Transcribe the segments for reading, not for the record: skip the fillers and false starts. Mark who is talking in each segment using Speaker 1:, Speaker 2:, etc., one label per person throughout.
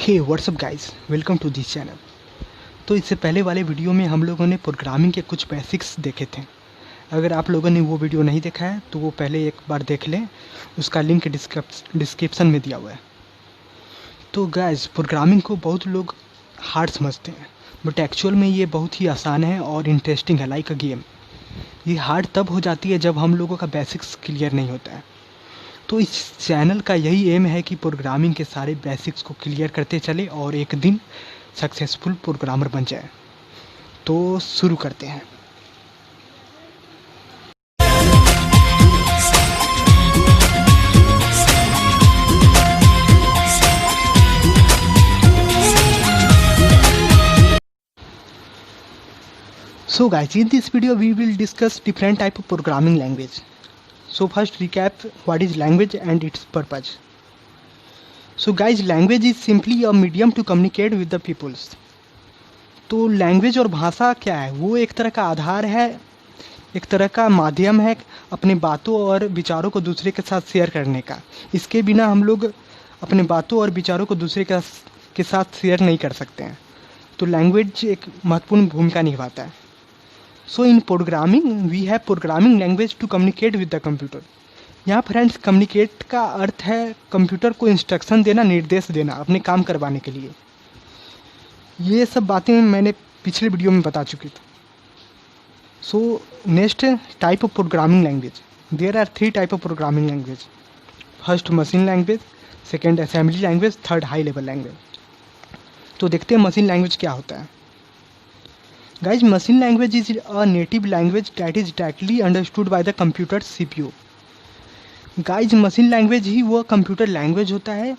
Speaker 1: Hey what's up guys, welcome to this channel. तो इससे पहले वाले वीडियो में हम लोगों ने प्रोग्रामिंग के कुछ बेसिक्स देखे थे। अगर आप लोगों ने वो वीडियो नहीं देखा है तो वो पहले एक बार देख लें, उसका लिंक डिस्क्रिप्शन में दिया हुआ है। तो गाइस, प्रोग्रामिंग को बहुत लोग हार्ड समझते हैं, बट एक्चुअल में ये बहुत ही आसान है और इंटरेस्टिंग है, लाइक अ गेम। ये हार्ड तब हो जाती है जब हम लोगों का बेसिक्स क्लियर नहीं होता है। तो इस चैनल का यही एम है कि प्रोग्रामिंग के सारे बेसिक्स को क्लियर करते चले और एक दिन सक्सेसफुल प्रोग्रामर बन जाए। तो शुरू करते हैं। So guys, in this video we will discuss different type of programming language. So first recap what is language and its purpose. So guys, language is simply a medium to communicate with the peoples. तो language और भाषा क्या है? वो एक तरह का आधार है, एक तरह का माध्यम है अपने बातों और विचारों को दूसरे के साथ शेयर करने का। इसके बिना हम लोग अपने बातों और विचारों को दूसरे के साथ शेयर नहीं कर सकते हैं। तो लैंग्वेज एक महत्वपूर्ण भूमिका निभाता है। So in programming we have programming language to communicate with the computer. यहाँ फ्रेंड्स, कम्युनिकेट का अर्थ है कंप्यूटर को इंस्ट्रक्शन देना, निर्देश देना अपने काम करवाने के लिए। ये सब बातें मैंने पिछले वीडियो में बता चुकी थी। So next type of programming language, there are 3 type of programming language. First machine language, second assembly language, third high level language. तो देखते हैं मशीन लैंग्वेज क्या होता है। Guys, machine language is a native language that is directly understood by the computer CPU। Guys, machine language ही वो computer language होता है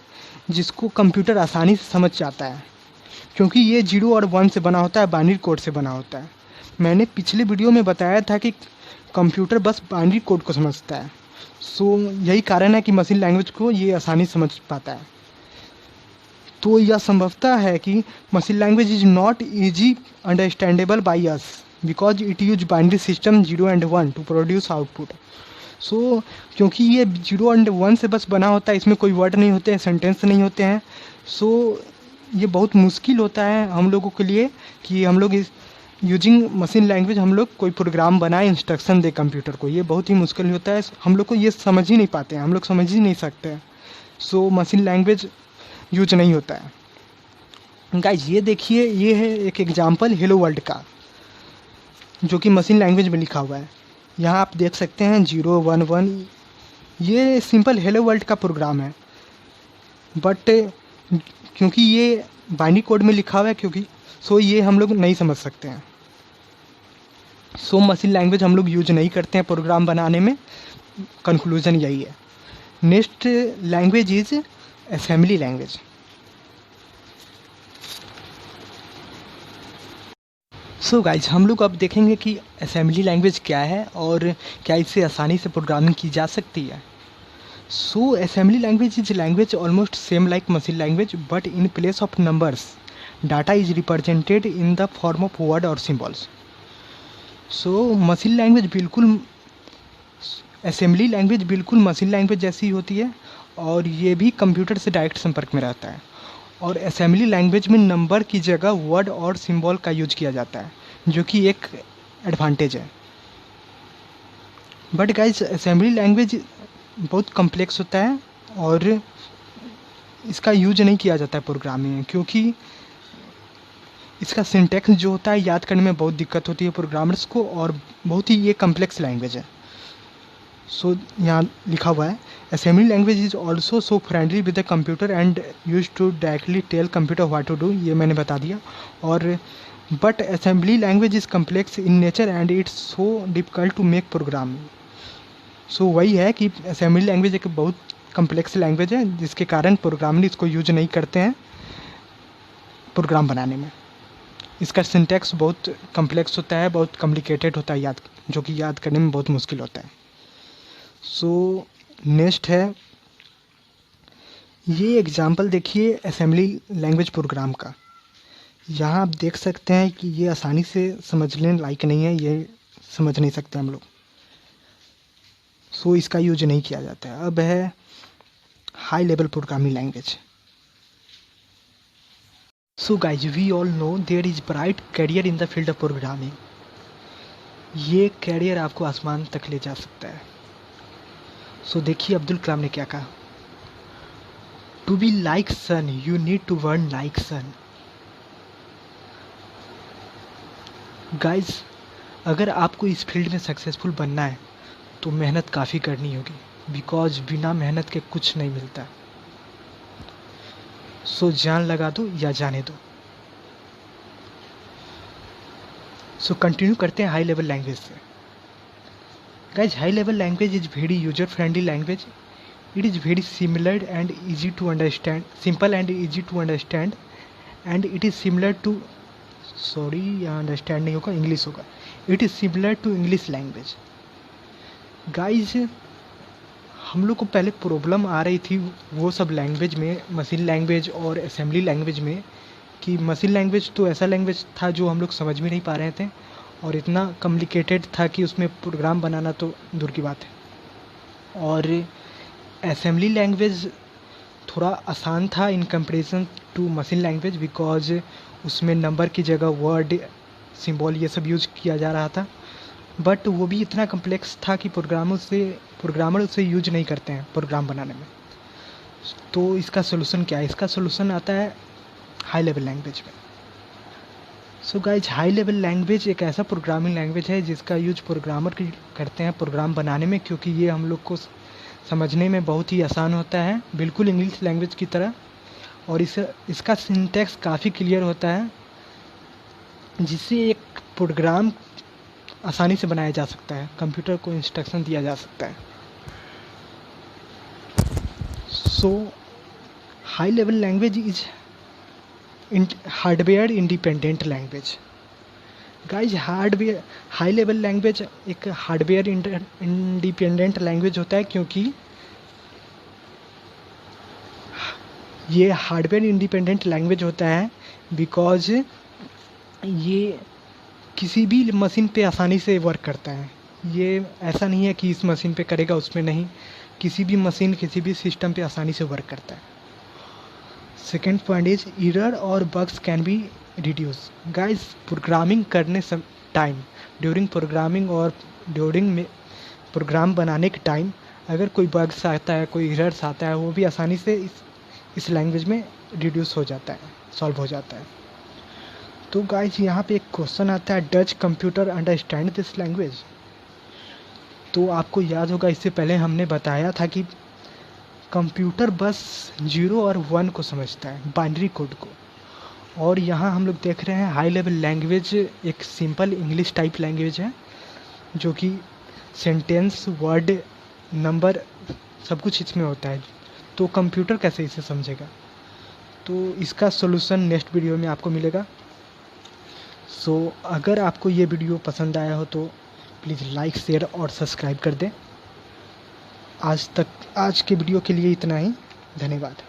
Speaker 1: जिसको कंप्यूटर आसानी से समझ जाता है, क्योंकि ये 0 और 1 से बना होता है, बाइनरी कोड से बना होता है। मैंने पिछले वीडियो में बताया था कि कंप्यूटर बस बाइनरी कोड को समझता है। सो यही कारण है कि मशीन लैंग्वेज को ये आसानी समझ पाता है। तो यह संभवतः है कि machine language is not easy understandable by us because it use binary system 0 and 1 to produce output. So क्योंकि ये 0 and 1 से बस बना होता है, इसमें कोई वर्ड नहीं होते हैं, सेंटेंस नहीं होते हैं। सो ये बहुत मुश्किल होता है हम लोगों के लिए कि हम लोग इस यूजिंग मशीन लैंग्वेज हम लोग कोई प्रोग्राम बनाए, इंस्ट्रक्शन दे कंप्यूटर को। ये बहुत ही मुश्किल होता है, हम लोग को ये समझ ही नहीं पाते हैं, हम लोग समझ ही नहीं सकते हैं। सो मशीन लैंग्वेज यूज नहीं होता है। गाइज, ये देखिए, ये है एक एग्जांपल हेलो वर्ल्ड का, जो कि मशीन लैंग्वेज में लिखा हुआ है। यहाँ आप देख सकते हैं 0 1 1। ये सिंपल हेलो वर्ल्ड का प्रोग्राम है, बट क्योंकि ये बाइनरी कोड में लिखा हुआ है, क्योंकि सो ये हम लोग नहीं समझ सकते हैं। सो मशीन लैंग्वेज हम लोग यूज नहीं करते हैं प्रोग्राम बनाने में। कंक्लूजन यही है। Next language is assembly language. So guys, हम लोग अब देखेंगे कि असेंबली लैंग्वेज क्या है और क्या इससे आसानी से प्रोग्रामिंग की जा सकती है। So assembly language is language almost same like machine language, but in place of numbers data is represented in the form of word और सिम्बॉल्स। सो मशीन लैंग्वेज बिल्कुल, असेंबली लैंग्वेज बिल्कुल मशीन लैंग्वेज जैसी होती है और ये भी computer से डायरेक्ट संपर्क में रहता है। और असेंबली लैंग्वेज में नंबर की जगह वर्ड और सिंबल का यूज किया जाता है, जो कि एक एडवांटेज है। बट गाइज, असेंबली लैंग्वेज बहुत कम्प्लेक्स होता है और इसका यूज नहीं किया जाता है प्रोग्रामिंग में, क्योंकि इसका सिंटैक्स जो होता है याद करने में बहुत दिक्कत होती है प्रोग्रामर्स को, और बहुत ही ये कम्प्लेक्स लैंग्वेज है। सो यहाँ लिखा हुआ है, assembly language is also so friendly with the computer and use to directly tell computer what to do. ये मैंने बता दिया। और but assembly language is complex in nature and it's so difficult to make program. So वही है कि assembly language एक बहुत कम्प्लेक्स लैंग्वेज है, जिसके कारण प्रोग्रामर इसको यूज नहीं करते हैं प्रोग्राम बनाने में। इसका सिंटैक्स बहुत कम्प्लेक्स होता है, बहुत कॉम्प्लिकेटेड होता है, जो कि याद करने में बहुत मुश्किल होता है। सो नेक्स्ट है, ये एग्जांपल देखिए असेंबली लैंग्वेज प्रोग्राम का। यहाँ आप देख सकते हैं कि ये आसानी से समझने लायक नहीं है, ये समझ नहीं सकते हम लोग। सो इसका यूज नहीं किया जाता है। अब है high level programming language. So guys we all know there is bright career in the field of programming. ये करियर आपको आसमान तक ले जा सकता है। सो देखिए अब्दुल कलाम ने क्या कहा, to be like sun you need to burn like sun. Guys अगर आपको इस फील्ड में सक्सेसफुल बनना है तो मेहनत काफ़ी करनी होगी, बिकॉज बिना मेहनत के कुछ नहीं मिलता। सो जान लगा दो या जाने दो। सो कंटिन्यू करते हैं हाई लेवल लैंग्वेज से। Guys high level language is very user friendly language. It is very similar and easy to understand, simple and easy to understand and it is similar to, sorry यहाँ understand नहीं होगा, English होगा। It is similar to English language. Guys हम लोग को पहले problem आ रही थी वो सब लैंग्वेज में, मशीन लैंग्वेज और असेंबली लैंग्वेज में, कि मशीन लैंग्वेज तो ऐसा लैंग्वेज था जो हम लोग समझ भी नहीं पा रहे थे और इतना कॉम्प्लिकेटेड था कि उसमें प्रोग्राम बनाना तो दूर की बात है। और असेंबली लैंग्वेज थोड़ा आसान था in comparison to machine language, because उसमें नंबर की जगह वर्ड, सिंबल ये सब यूज किया जा रहा था। बट वो भी इतना कम्प्लेक्स था कि प्रोग्रामर उसे यूज नहीं करते हैं प्रोग्राम बनाने में। तो इसका सोल्यूशन क्या है? इसका सोल्यूशन आता है हाई लेवल लैंग्वेज में। So guys high level language एक ऐसा प्रोग्रामिंग लैंग्वेज है जिसका यूज प्रोग्रामर करते हैं प्रोग्राम बनाने में, क्योंकि ये हम लोग को समझने में बहुत ही आसान होता है, बिल्कुल इंग्लिश लैंग्वेज की तरह। और इसका सिंटैक्स काफ़ी क्लियर होता है, जिससे एक प्रोग्राम आसानी से बनाया जा सकता है, कंप्यूटर को इंस्ट्रक्शन दिया जा सकता है। So high level language is hardware independent language. Guys high level language एक हार्डवेयर इंडिपेंडेंट लैंग्वेज होता है, क्योंकि ये हार्डवेयर इंडिपेंडेंट लैंग्वेज होता है बिकॉज ये किसी भी मशीन पे आसानी से वर्क करता है। ये ऐसा नहीं है कि इस मशीन पे करेगा उसमें नहीं, किसी भी मशीन किसी भी सिस्टम पे आसानी से वर्क करता है। सेकेंड पॉइंट इज एरर और bugs can be reduce. Guys programming करने सब टाइम, ड्यूरिंग प्रोग्रामिंग और ड्यूरिंग प्रोग्राम बनाने के टाइम अगर कोई बग्स आता है, कोई एरर्स आता है, वो भी आसानी से इस लैंग्वेज में रिड्यूस हो जाता है, सॉल्व हो जाता है। तो गाइस यहाँ पे एक क्वेश्चन आता है, does computer understand this language? तो आपको याद होगा इससे पहले हमने बताया था कि कंप्यूटर बस 0 और 1 को समझता है, बाइनरी कोड को। और यहाँ हम लोग देख रहे हैं हाई लेवल लैंग्वेज एक सिंपल इंग्लिश टाइप लैंग्वेज है, जो कि सेंटेंस, वर्ड, नंबर सब कुछ इसमें होता है। तो कंप्यूटर कैसे इसे समझेगा? तो इसका सॉल्यूशन नेक्स्ट वीडियो में आपको मिलेगा। सो अगर आपको ये वीडियो पसंद आया हो तो प्लीज़ लाइक, शेयर और सब्सक्राइब कर दें। आज के वीडियो के लिए इतना ही, धन्यवाद।